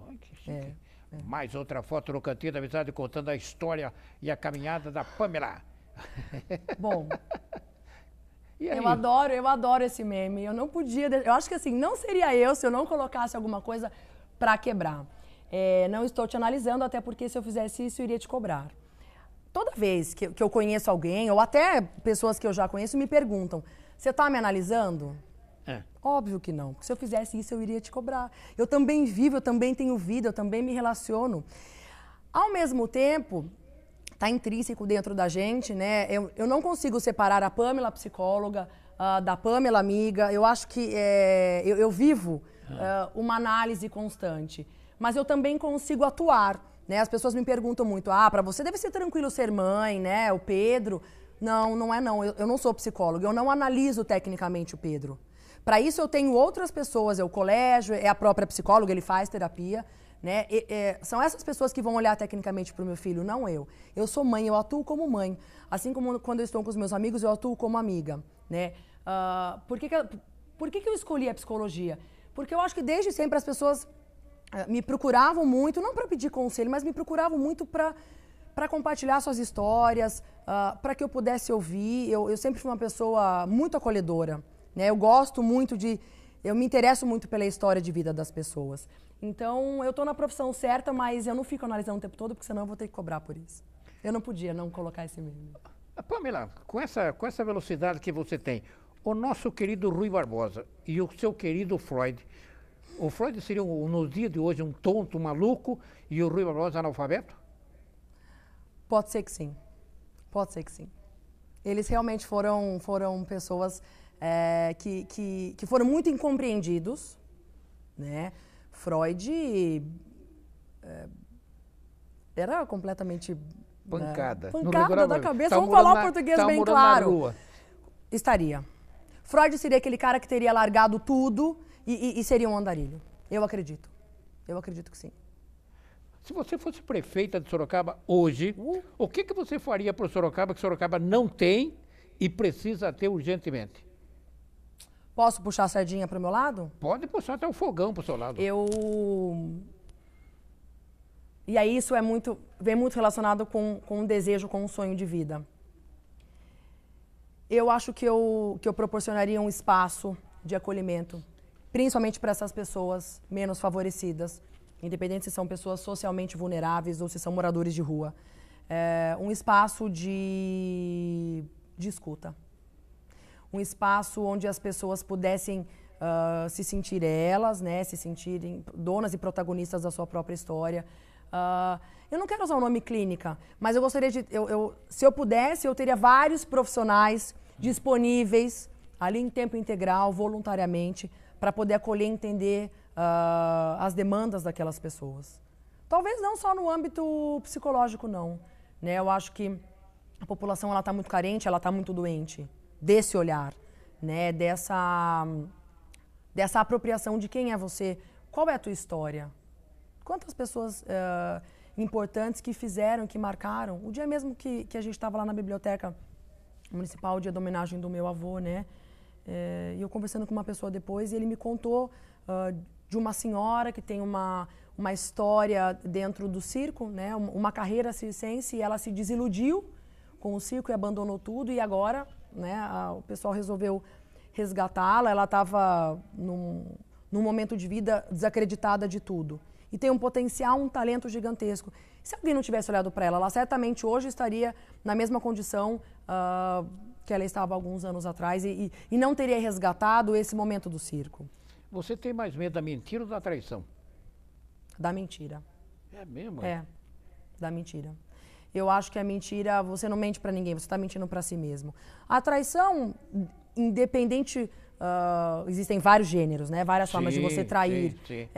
Ai, que chique. Mais outra foto no Cantinho da Amizade contando a história e a caminhada da Pamela. Bom, E aí? eu adoro esse meme. Eu não podia, eu acho que assim, não seria eu se eu não colocasse alguma coisa pra quebrar. Não estou te analisando, até porque se eu fizesse isso, eu iria te cobrar. Toda vez que eu conheço alguém, ou até pessoas que eu já conheço, me perguntam, você tá me analisando? Óbvio que não, porque se eu fizesse isso, eu iria te cobrar. Eu também vivo, eu também tenho vida, eu também me relaciono. Ao mesmo tempo, tá intrínseco dentro da gente, né? Eu não consigo separar a Pamela psicóloga da Pamela amiga. Eu acho que eu vivo uma análise constante. Mas eu também consigo atuar, né? As pessoas me perguntam muito, para você deve ser tranquilo ser mãe, né? O Pedro. Não, não é não. Eu não sou psicóloga, eu não analiso tecnicamente o Pedro. Para isso eu tenho outras pessoas, o colégio, a própria psicóloga, ele faz terapia, né? São essas pessoas que vão olhar tecnicamente para o meu filho, não eu. Eu sou mãe, eu atuo como mãe. Assim como quando eu estou com os meus amigos, eu atuo como amiga, né? Por que eu escolhi a psicologia? Porque eu acho que desde sempre as pessoas me procuravam muito, não para pedir conselho, mas me procuravam muito para compartilhar suas histórias, para que eu pudesse ouvir. Eu sempre fui uma pessoa muito acolhedora, né? Eu gosto muito eu me interesso muito pela história de vida das pessoas. Então, eu estou na profissão certa, mas eu não fico analisando o tempo todo, porque senão eu vou ter que cobrar por isso. Eu não podia não colocar esse meme. Pamela, com essa velocidade que você tem, o nosso querido Rui Barbosa e o seu querido Freud, o Freud seria, nos dias de hoje, um tonto, um maluco, e o Rui Barbosa analfabeto? Pode ser que sim. Pode ser que sim. Eles realmente foram pessoas que foram muito incompreendidos, né? Freud era completamente pancada. Pancada da cabeça. Vamos falar o português bem claro. Na rua. Estaria. Freud seria aquele cara que teria largado tudo e seria um andarilho. Eu acredito. Eu acredito que sim. Se você fosse prefeita de Sorocaba hoje, o que você faria para o Sorocaba que Sorocaba não tem e precisa ter urgentemente? Posso puxar a sardinha para o meu lado? Pode puxar até o fogão para o seu lado. E aí isso vem muito relacionado com um desejo, com um sonho de vida. Eu acho que eu proporcionaria um espaço de acolhimento, principalmente para essas pessoas menos favorecidas, independente se são pessoas socialmente vulneráveis ou se são moradores de rua. Um espaço de escuta. Um espaço onde as pessoas pudessem se sentir elas, né, se sentirem donas e protagonistas da sua própria história. Eu não quero usar o nome clínica, mas eu gostaria se eu pudesse, eu teria vários profissionais disponíveis ali em tempo integral, voluntariamente, para poder acolher e entender as demandas daquelas pessoas. Talvez não só no âmbito psicológico, não. Né? Eu acho que a população está muito carente, ela está muito doente desse olhar, né? Dessa apropriação de quem é você, qual é a tua história. Quantas pessoas importantes que fizeram, que marcaram. O dia mesmo que a gente estava lá na biblioteca municipal, o dia da homenagem do meu avô, né? E eu conversando com uma pessoa depois, e ele me contou de uma senhora que tem uma história dentro do circo, né? Uma carreira circense, e ela se desiludiu com o circo e abandonou tudo, e agora, né, o pessoal resolveu resgatá-la. Ela estava num momento de vida desacreditada de tudo. E tem um potencial, um talento gigantesco. Se alguém não tivesse olhado para ela certamente hoje estaria na mesma condição que ela estava há alguns anos atrás e não teria resgatado esse momento do circo. Você tem mais medo da mentira ou da traição? Da mentira. É mesmo? Da mentira. Eu acho que a mentira, você não mente para ninguém, você está mentindo para si mesmo. A traição, independente, existem vários gêneros, né? Várias formas de você trair. Sim.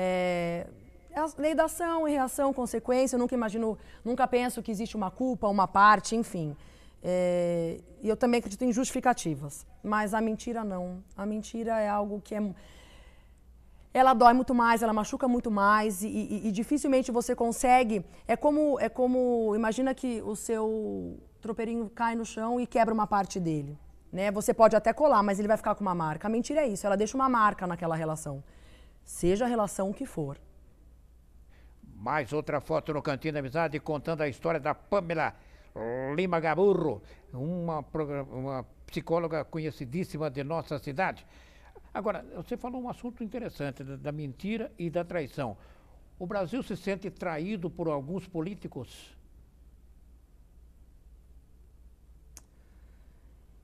A lei da ação e reação, consequência, eu nunca penso que existe uma culpa, uma parte, enfim. E eu também acredito em justificativas. Mas a mentira não. A mentira é algo que ela dói muito mais, ela machuca muito mais e dificilmente você consegue... É como... Imagina que o seu tropeirinho cai no chão e quebra uma parte dele. Né? Você pode até colar, mas ele vai ficar com uma marca. A mentira é isso, ela deixa uma marca naquela relação. Seja a relação que for. Mais outra foto no Cantinho da Amizade contando a história da Pamela Lima Gaburro, uma psicóloga conhecidíssima de nossa cidade. Agora, você falou um assunto interessante da mentira e da traição. O Brasil se sente traído por alguns políticos?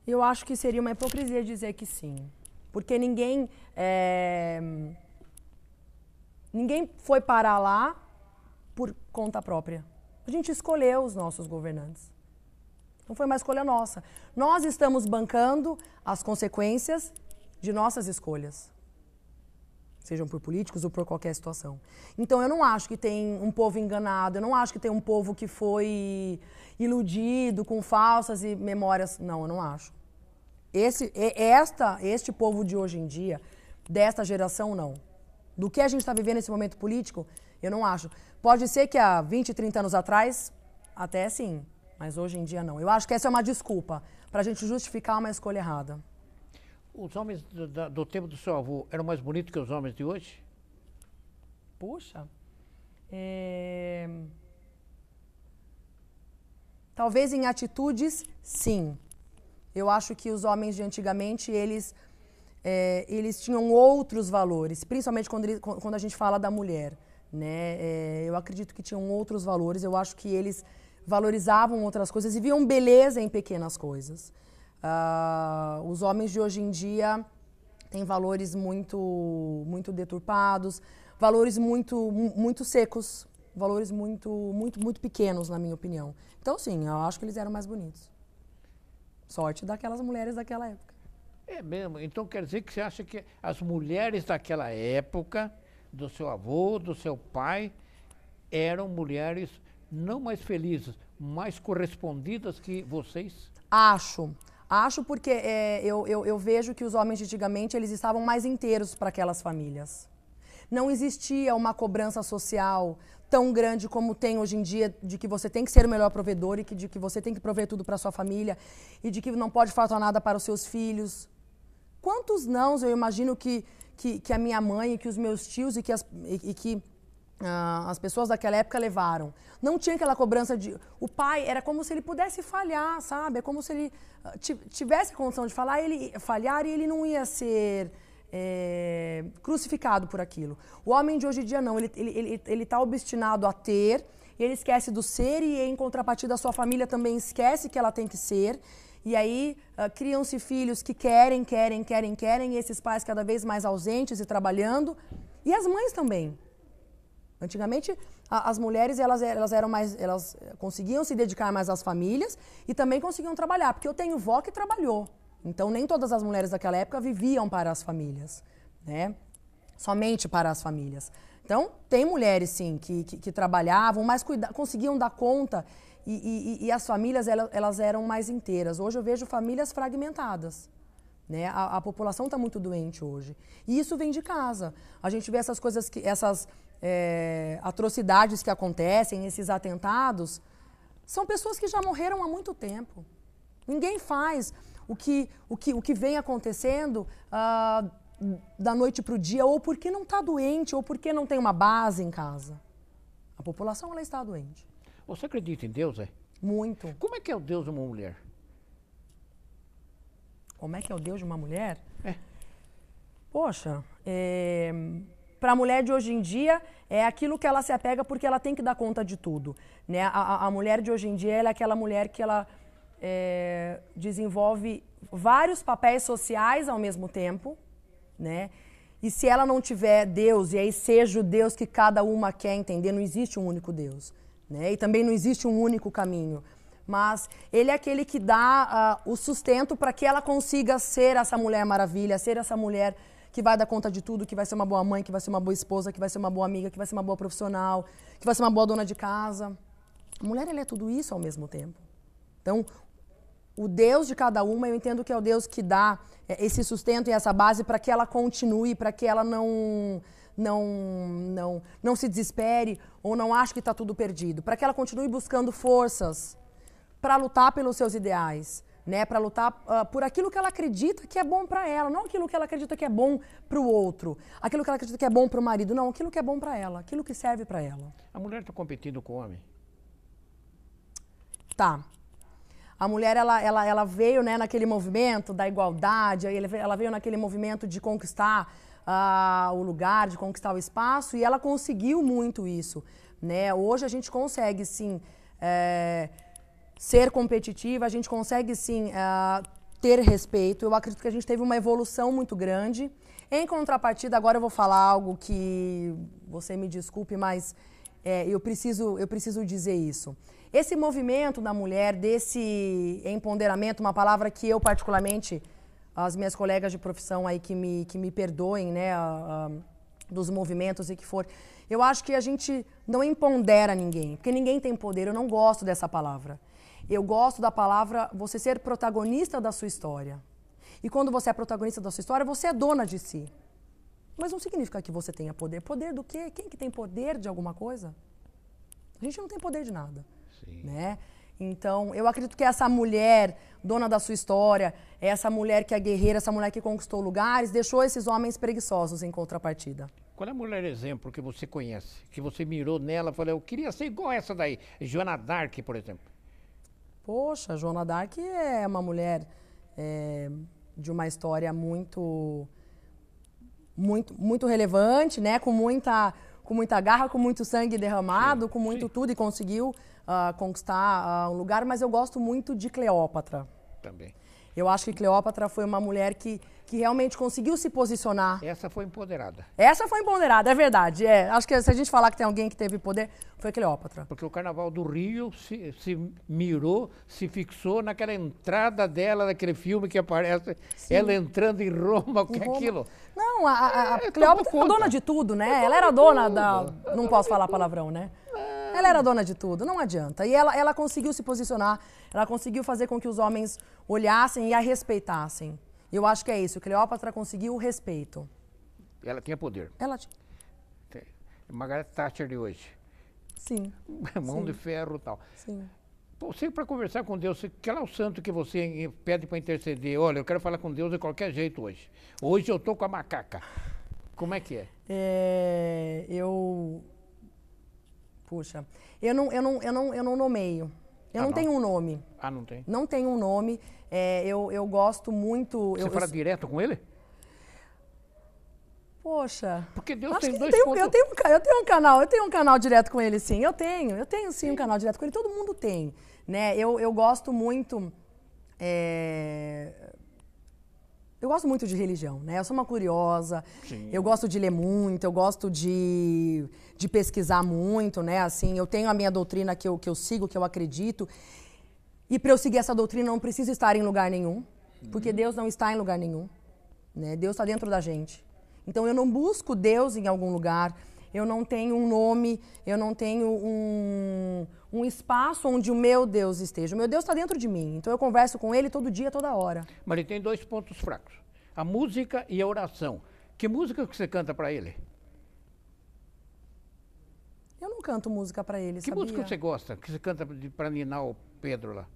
Eu acho que seria uma hipocrisia dizer que sim. Porque ninguém foi parar lá por conta própria. A gente escolheu os nossos governantes. Não foi uma escolha nossa. Nós estamos bancando as consequências de nossas escolhas. Sejam por políticos ou por qualquer situação. Então eu não acho que tem um povo enganado, eu não acho que tem um povo que foi iludido com falsas memórias. Não, eu não acho. Este povo de hoje em dia, desta geração, não. Do que a gente está vivendo nesse momento político, eu não acho. Pode ser que há 20, 30 anos atrás, até sim, mas hoje em dia não. Eu acho que essa é uma desculpa para a gente justificar uma escolha errada. Os homens do tempo do seu avô eram mais bonitos que os homens de hoje? Puxa. Talvez em atitudes, sim. Eu acho que os homens de antigamente, eles tinham outros valores, principalmente quando a gente fala da mulher. Né? Eu acredito que tinham outros valores, eu acho que eles valorizavam outras coisas e viam beleza em pequenas coisas. Os homens de hoje em dia têm valores muito deturpados, valores muito secos, valores muito pequenos, na minha opinião. Então, sim, eu acho que eles eram mais bonitos. Sorte daquelas mulheres daquela época. É mesmo? Então quer dizer que você acha que as mulheres daquela época, do seu avô, do seu pai, eram mulheres não mais felizes, mais correspondidas que vocês? Acho porque eu vejo que os homens de antigamente eles estavam mais inteiros para aquelas famílias. Não existia uma cobrança social tão grande como tem hoje em dia, de que você tem que ser o melhor provedor e de que você tem que prover tudo para sua família e de que não pode faltar nada para os seus filhos. Quantos nãos eu imagino que a minha mãe e que os meus tios e que as pessoas daquela época levaram. Não tinha aquela cobrança de... O pai era como se ele pudesse falhar, sabe? É como se ele tivesse a condição de falhar e ele não ia ser crucificado por aquilo. O homem de hoje em dia não, ele está obstinado a ter, ele esquece do ser e em contrapartida a sua família também esquece que ela tem que ser. E aí criam-se filhos que querem, e esses pais cada vez mais ausentes e trabalhando. E as mães também. Antigamente, as mulheres elas conseguiam se dedicar mais às famílias e também conseguiam trabalhar, porque eu tenho vó que trabalhou. Então, nem todas as mulheres daquela época viviam para as famílias, né? Somente para as famílias. Então, tem mulheres, sim, que trabalhavam, mas conseguiam dar conta e as famílias elas eram mais inteiras. Hoje eu vejo famílias fragmentadas. Né? A população está muito doente hoje. E isso vem de casa. A gente vê essas coisas, essas atrocidades que acontecem, esses atentados, são pessoas que já morreram há muito tempo. Ninguém faz o que vem acontecendo da noite para o dia, ou porque não está doente, ou porque não tem uma base em casa. A população ela está doente. Você acredita em Deus, é? Muito. Como é que é o Deus de uma mulher? Como é que é o Deus de uma mulher? Poxa, para a mulher de hoje em dia, é aquilo que ela se apega porque ela tem que dar conta de tudo. Né? A mulher de hoje em dia ela é aquela mulher que ela desenvolve vários papéis sociais ao mesmo tempo. Né? E se ela não tiver Deus, e aí seja o Deus que cada uma quer entender, não existe um único Deus. Né? E também não existe um único caminho. Mas ele é aquele que dá o sustento para que ela consiga ser essa mulher maravilha, ser essa mulher que vai dar conta de tudo, que vai ser uma boa mãe, que vai ser uma boa esposa, que vai ser uma boa amiga, que vai ser uma boa profissional, que vai ser uma boa dona de casa. A mulher ela é tudo isso ao mesmo tempo. Então, o Deus de cada uma, eu entendo que é o Deus que dá esse sustento e essa base para que ela continue, para que ela não se desespere ou não ache que está tudo perdido, para que ela continue buscando forças para lutar pelos seus ideais, né? Para lutar por aquilo que ela acredita que é bom para ela, não aquilo que ela acredita que é bom para o outro, aquilo que ela acredita que é bom para o marido, não, aquilo que é bom para ela, aquilo que serve para ela. A mulher está competindo com o homem? Tá. A mulher, ela veio, né, naquele movimento da igualdade, ela veio naquele movimento de conquistar o lugar, de conquistar o espaço, e ela conseguiu muito isso, né? Hoje a gente consegue, sim, ser competitiva, a gente consegue, sim, ter respeito. Eu acredito que a gente teve uma evolução muito grande. Em contrapartida, agora eu vou falar algo que, você me desculpe, mas eu preciso dizer isso. Esse movimento da mulher, desse empoderamento, uma palavra que eu particularmente, as minhas colegas de profissão aí que me perdoem, né, dos movimentos e que for, eu acho que a gente não empodera ninguém, porque ninguém tem poder, eu não gosto dessa palavra. Eu gosto da palavra você ser protagonista da sua história. E quando você é protagonista da sua história, você é dona de si. Mas não significa que você tenha poder. Poder do quê? Quem que tem poder de alguma coisa? A gente não tem poder de nada. Sim. Né? Então, eu acredito que essa mulher, dona da sua história, essa mulher que é guerreira, essa mulher que conquistou lugares, deixou esses homens preguiçosos em contrapartida. Qual é a mulher exemplo que você conhece, que você mirou nela e falou, eu queria ser igual essa daí, Joana d'Arc, por exemplo? Poxa, Joana d'Arc é uma mulher de uma história muito relevante, né? Com muita garra, com muito sangue derramado, sim, com muito sim. tudo, e conseguiu conquistar um lugar, mas eu gosto muito de Cleópatra. Também. Eu acho que Cleópatra foi uma mulher que realmente conseguiu se posicionar. Essa foi empoderada. Essa foi empoderada, é verdade. Acho que se a gente falar que tem alguém que teve poder, foi Cleópatra. Porque o Carnaval do Rio se mirou, se fixou naquela entrada dela, naquele filme que aparece, sim. ela entrando em Roma, o que é aquilo? Não, a Cleópatra era dona de tudo, né? Ela era dona da... Não posso falar palavrão, né? Ela era dona de tudo, não adianta. E ela conseguiu se posicionar, ela conseguiu fazer com que os homens olhassem e a respeitassem. Eu acho que é isso, Cleópatra conseguiu o respeito. Ela tinha poder. Ela tinha. Margaret Thatcher de hoje. Sim. Mão sim. de ferro e tal. Sim. Você, para conversar com Deus, qual é o santo que você pede para interceder? Olha, eu quero falar com Deus de qualquer jeito hoje. Hoje eu tô com a macaca. Como é que é? Puxa, eu não nomeio. Eu não tenho um nome. Ah, não tem? Não tenho um nome. Eu gosto muito... Você fala direto com ele? Poxa... Porque Deus tem dois pontos... Eu tenho um canal direto com ele, sim. Eu tenho sim um canal direto com ele. Todo mundo tem, né? Eu gosto muito... Eu gosto muito de religião, né? Eu sou uma curiosa, sim. Eu gosto de ler muito, eu gosto de pesquisar muito, né? Assim, eu tenho a minha doutrina que eu sigo, que eu acredito. E para eu seguir essa doutrina, eu não preciso estar em lugar nenhum, porque Deus não está em lugar nenhum, né? Deus está dentro da gente. Então, eu não busco Deus em algum lugar, eu não tenho um nome, eu não tenho um espaço onde o meu Deus esteja. O meu Deus está dentro de mim, então eu converso com Ele todo dia, toda hora. Mas ele tem dois pontos fracos, a música e a oração. Que música que você canta para Ele? Eu não canto música para Ele, que sabia? Que música você gosta, que você canta para ninar o Pedro lá?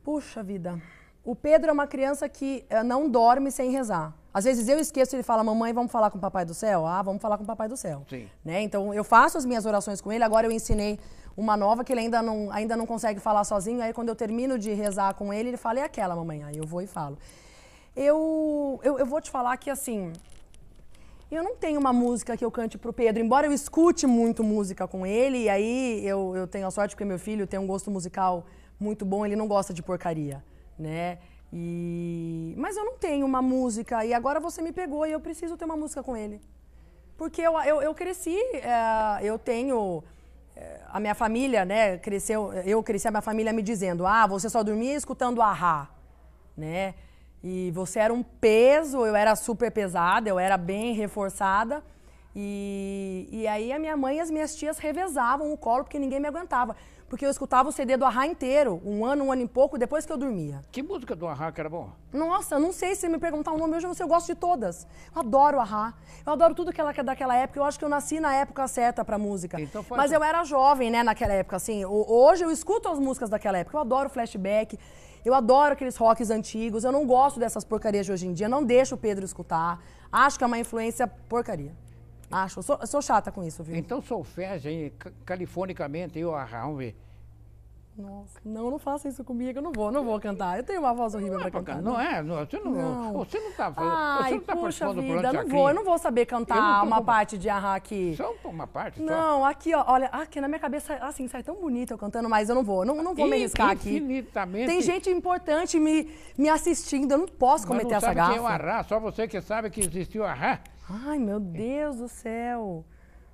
Puxa vida, o Pedro é uma criança que não dorme sem rezar. Às vezes eu esqueço, ele fala, mamãe, vamos falar com o Papai do Céu? Ah, vamos falar com o Papai do Céu. Sim. Né? Então, eu faço as minhas orações com ele. Agora eu ensinei uma nova que ele ainda não consegue falar sozinho. Aí, quando eu termino de rezar com ele, ele fala, é aquela, mamãe? Aí eu vou e falo. Eu vou te falar que, assim, eu não tenho uma música que eu cante pro Pedro. Embora eu escute muito música com ele, e aí eu tenho a sorte porque meu filho tem um gosto musical muito bom, ele não gosta de porcaria, né? Mas eu não tenho uma música, e agora você me pegou e eu preciso ter uma música com ele. Porque eu cresci, eu tenho... A minha família, né, eu cresci a minha família me dizendo, você só dormia escutando Ahá, né? E você era um peso, eu era super pesada, eu era bem reforçada. E aí a minha mãe e as minhas tias revezavam o colo porque ninguém me aguentava. Porque eu escutava o CD do A.H.A. inteiro, um ano e pouco, depois que eu dormia. Que música do A.H.A. que era bom? Nossa, eu não sei se me perguntar o nome hoje, eu não sei, eu gosto de todas. Eu adoro o A.H.A. Eu adoro tudo daquela época, eu acho que eu nasci na época certa pra música. Então Mas eu era jovem, né, naquela época, assim. Hoje eu escuto as músicas daquela época, eu adoro flashback, eu adoro aqueles rocks antigos, eu não gosto dessas porcarias de hoje em dia, não deixo o Pedro escutar. Acho que é uma influência porcaria. Acho, eu sou chata com isso, viu? Então solfeja aí, califonicamente, eu A.H.A. Vamos ver. Nossa, não faça isso comigo, eu não vou cantar. Eu tenho uma voz horrível pra cantar. Não é? Você não tá fazendo. Ai, você não tá puxa participando do vida, programa eu não vou saber cantar uma parte de A.H.A. aqui. Só uma parte? Não, aqui, ó, olha, aqui na minha cabeça, assim, sai tão bonito eu cantando, mas eu não vou me arriscar aqui. Infinitamente. Tem gente importante me assistindo, eu não posso cometer essa gafe. Mas não sabe quem é o A.H.A., só você que sabe que existiu A.H.A. Ai, meu Deus do céu.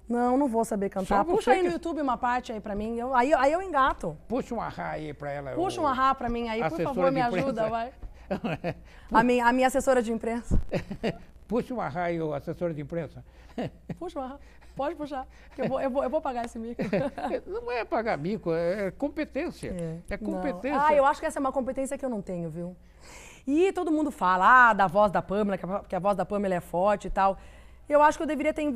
Não vou saber cantar. Puxa aí no YouTube uma parte aí pra mim, aí eu engato. Puxa um A.H.A. aí pra ela. Puxa um A.H.A. pra mim aí, por favor, me ajuda, vai. A minha assessora de imprensa. Puxa um A.H.A. aí, o assessor de imprensa. Puxa um A.H.A. Pode puxar, que eu vou pagar esse mico. Não é pagar mico, é competência. É competência. Não. Eu acho que essa é uma competência que eu não tenho, viu? E todo mundo fala, da voz da Pamela, que a voz da Pamela é forte e tal. Eu acho que eu deveria ter,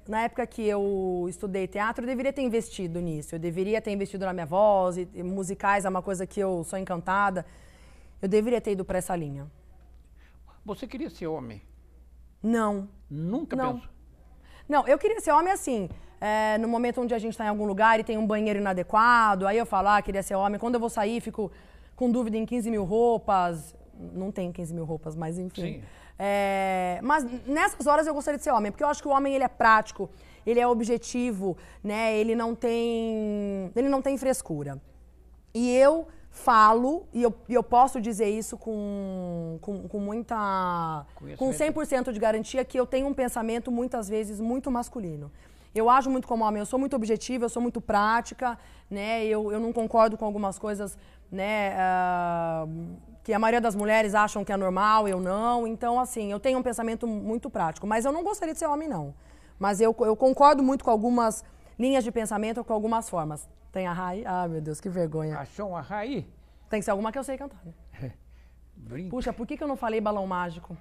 na época que eu estudei teatro, eu deveria ter investido nisso. Eu deveria ter investido na minha voz, e musicais é uma coisa que eu sou encantada. Eu deveria ter ido para essa linha. Você queria ser homem? Não. Nunca pensou? Não, eu queria ser homem assim, no momento onde a gente está em algum lugar e tem um banheiro inadequado, aí eu falo, queria ser homem. Quando eu vou sair, fico com dúvida em 15 mil roupas. Não tem 15 mil roupas, mas enfim. Sim. Mas nessas horas eu gostaria de ser homem, porque eu acho que o homem ele é prático, ele é objetivo, né? Ele não tem frescura. E eu falo, e eu posso dizer isso com 100% de garantia, que eu tenho um pensamento muitas vezes muito masculino. Eu ajo muito como homem, eu sou muito objetiva, eu sou muito prática, né? Eu não concordo com algumas coisas, né? Que a maioria das mulheres acham que é normal, eu não. Então, assim, eu tenho um pensamento muito prático. Mas eu não gostaria de ser homem, não. Mas eu concordo muito com algumas linhas de pensamento, com algumas formas. Tem A.H.A. Ah, meu Deus, que vergonha. Achou um A.H.A. aí? Tem que ser alguma que eu sei cantar, né? Puxa, por que eu não falei Balão Mágico?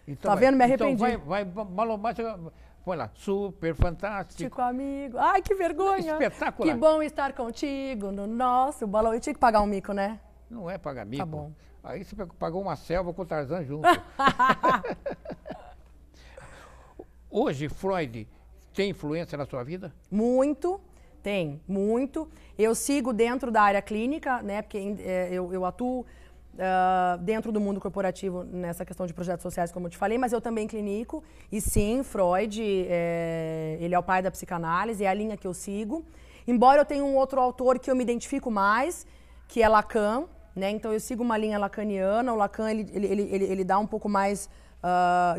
Então tá vendo? Me arrependi. Então vai Balão Mágico. Põe lá, super fantástico. Amigo. Ai, que vergonha. Espetacular. Que bom estar contigo no nosso balão. Eu tinha que pagar um mico, né? Não é pagar mico. Tá bom. Aí você pagou uma selva com o Tarzan junto. Hoje, Freud tem influência na sua vida? Muito. Tem, muito. Eu sigo dentro da área clínica, né? Porque eu atuo dentro do mundo corporativo nessa questão de projetos sociais, como eu te falei, mas eu também clinico. E sim, Freud, ele é o pai da psicanálise, é a linha que eu sigo. Embora eu tenha um outro autor que eu me identifico mais, que é Lacan, né? Então eu sigo uma linha lacaniana. O Lacan, ele dá um pouco mais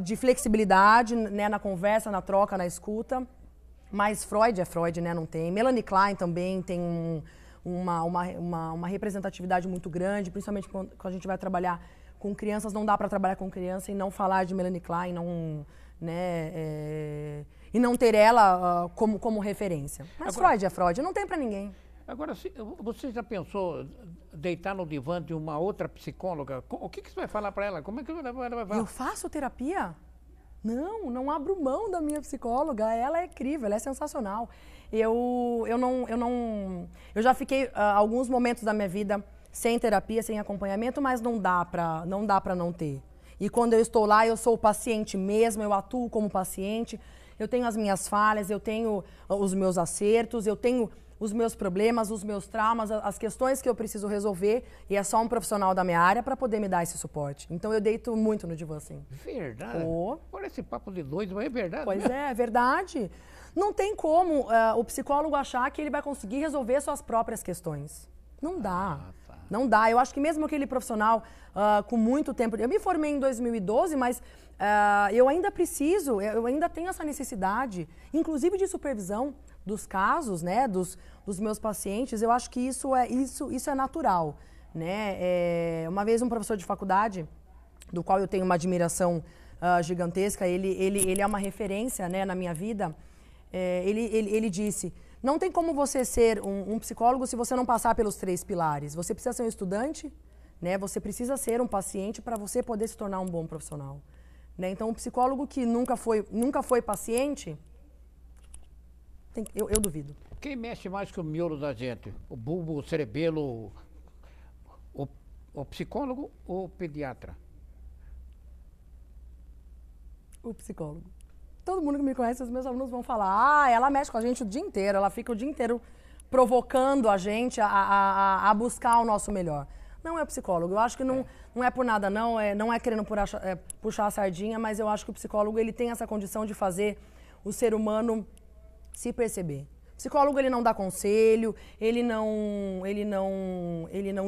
de flexibilidade, né? Na conversa, na troca, na escuta. Mas Freud é Freud, né? Não tem. Melanie Klein também tem uma representatividade muito grande, principalmente quando a gente vai trabalhar com crianças. Não dá para trabalhar com criança e não falar de Melanie Klein, e não ter ela como referência. Mas agora, Freud é Freud, não tem para ninguém. Agora, você já pensou deitar no divã de uma outra psicóloga? O que você vai falar para ela? Como é que ela vai falar? Eu faço terapia? Não abro mão da minha psicóloga, ela é incrível, ela é sensacional. Eu já fiquei alguns momentos da minha vida sem terapia, sem acompanhamento, mas não dá pra não ter. E quando eu estou lá, eu sou o paciente mesmo, eu atuo como paciente, eu tenho as minhas falhas, eu tenho os meus acertos, eu tenho os meus problemas, os meus traumas, as questões que eu preciso resolver, e é só um profissional da minha área para poder me dar esse suporte. Então eu deito muito no divã, assim. Verdade? Parece papo de doido, mas é verdade. Pois é verdade. Não tem como o psicólogo achar que ele vai conseguir resolver suas próprias questões. Não dá. Não dá. Eu acho que mesmo aquele profissional com muito tempo... Eu me formei em 2012, mas eu ainda preciso, eu ainda tenho essa necessidade, inclusive de supervisão dos casos, né, dos meus pacientes. Eu acho que isso é natural, né? Uma vez um professor de faculdade, do qual eu tenho uma admiração gigantesca, ele é uma referência, né, na minha vida. Ele disse, não tem como você ser um psicólogo se você não passar pelos 3 pilares. Você precisa ser um estudante, né, você precisa ser um paciente para você poder se tornar um bom profissional. Né? Então, um psicólogo que nunca foi paciente, eu duvido. Quem mexe mais que o miolo da gente? O bulbo, o cerebelo, o psicólogo ou o pediatra? O psicólogo. Todo mundo que me conhece, os meus alunos vão falar, ela mexe com a gente o dia inteiro, ela fica o dia inteiro provocando a gente a buscar o nosso melhor. Não é o psicólogo. Eu acho que não é por nada, não é querendo puxar a sardinha, mas eu acho que o psicólogo ele tem essa condição de fazer o ser humano se perceber. O psicólogo ele não dá conselho, ele não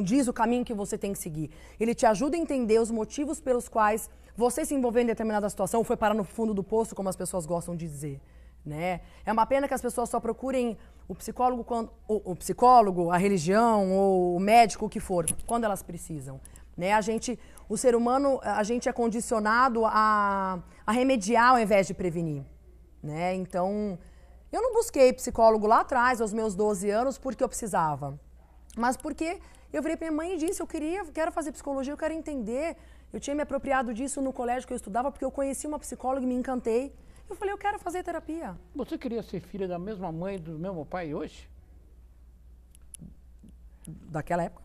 diz o caminho que você tem que seguir. Ele te ajuda a entender os motivos pelos quais você se envolveu em determinada situação ou foi parar no fundo do poço, como as pessoas gostam de dizer. Né? É uma pena que as pessoas só procurem o psicólogo, o psicólogo, a religião ou o médico, o que for, quando elas precisam. Né? O ser humano, a gente é condicionado a remediar ao invés de prevenir. Né? Então, eu não busquei psicólogo lá atrás, aos meus 12 anos, porque eu precisava. Mas porque eu virei pra minha mãe e disse, quero fazer psicologia, eu quero entender. Eu tinha me apropriado disso no colégio que eu estudava, porque eu conheci uma psicóloga e me encantei. Eu falei, eu quero fazer terapia. Você queria ser filha da mesma mãe e do mesmo pai hoje? Daquela época?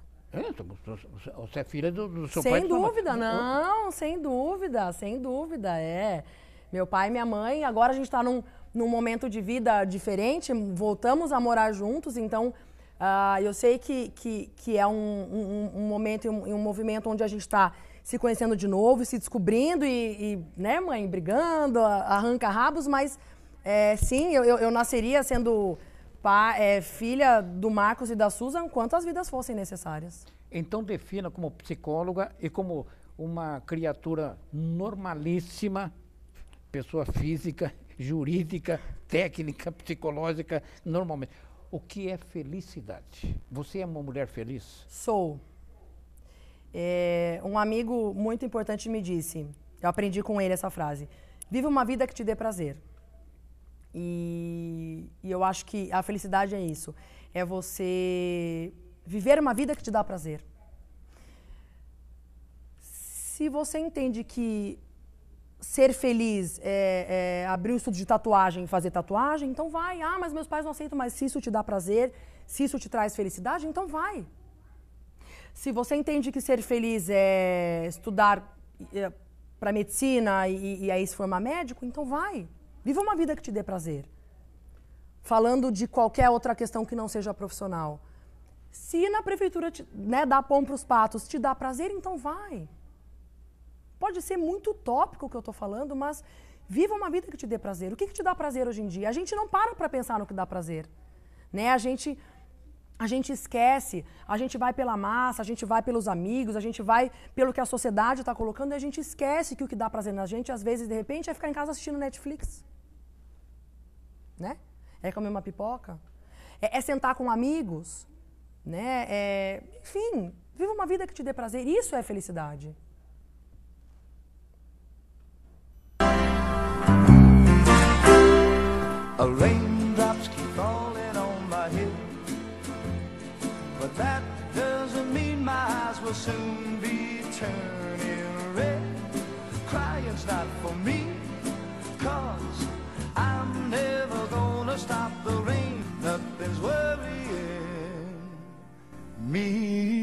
Você é filha do seu pai? Sem dúvida, não, sem dúvida, Meu pai e minha mãe, agora a gente está num momento de vida diferente, voltamos a morar juntos, então eu sei que é um momento e um movimento onde a gente está se conhecendo de novo, se descobrindo né, mãe, brigando, arranca rabos, mas sim, eu nasceria sendo filha do Marcos e da Susan quantas vidas fossem necessárias. Então defina como psicóloga e como uma criatura normalíssima, pessoa física, jurídica, técnica, psicológica, normalmente. O que é felicidade? Você é uma mulher feliz? Sou. Um amigo muito importante me disse, eu aprendi com ele essa frase, viva uma vida que te dê prazer. E eu acho que a felicidade é isso, é você viver uma vida que te dá prazer. Se você entende que ser feliz é abrir um estudo de tatuagem e fazer tatuagem, então vai. Mas meus pais não aceitam, mas se isso te dá prazer, se isso te traz felicidade, então vai. Se você entende que ser feliz é estudar para medicina e aí se formar médico, então vai. Viva uma vida que te dê prazer. Falando de qualquer outra questão que não seja profissional. Se na prefeitura dar pão para os patos te dá prazer, então vai. Pode ser muito utópico o que eu estou falando, mas viva uma vida que te dê prazer. O que te dá prazer hoje em dia? A gente não para pensar no que dá prazer. Né? A gente esquece, a gente vai pela massa, a gente vai pelos amigos, a gente vai pelo que a sociedade está colocando e a gente esquece que o que dá prazer na gente, às vezes, de repente, é ficar em casa assistindo Netflix. Né? É comer uma pipoca. É sentar com amigos. Né? Enfim, viva uma vida que te dê prazer. Isso é felicidade. Raindrops keep falling on my head, but that doesn't mean my eyes will soon be turning red. Crying's not for me, 'cause I'm never gonna stop the rain. Nothing's worrying me.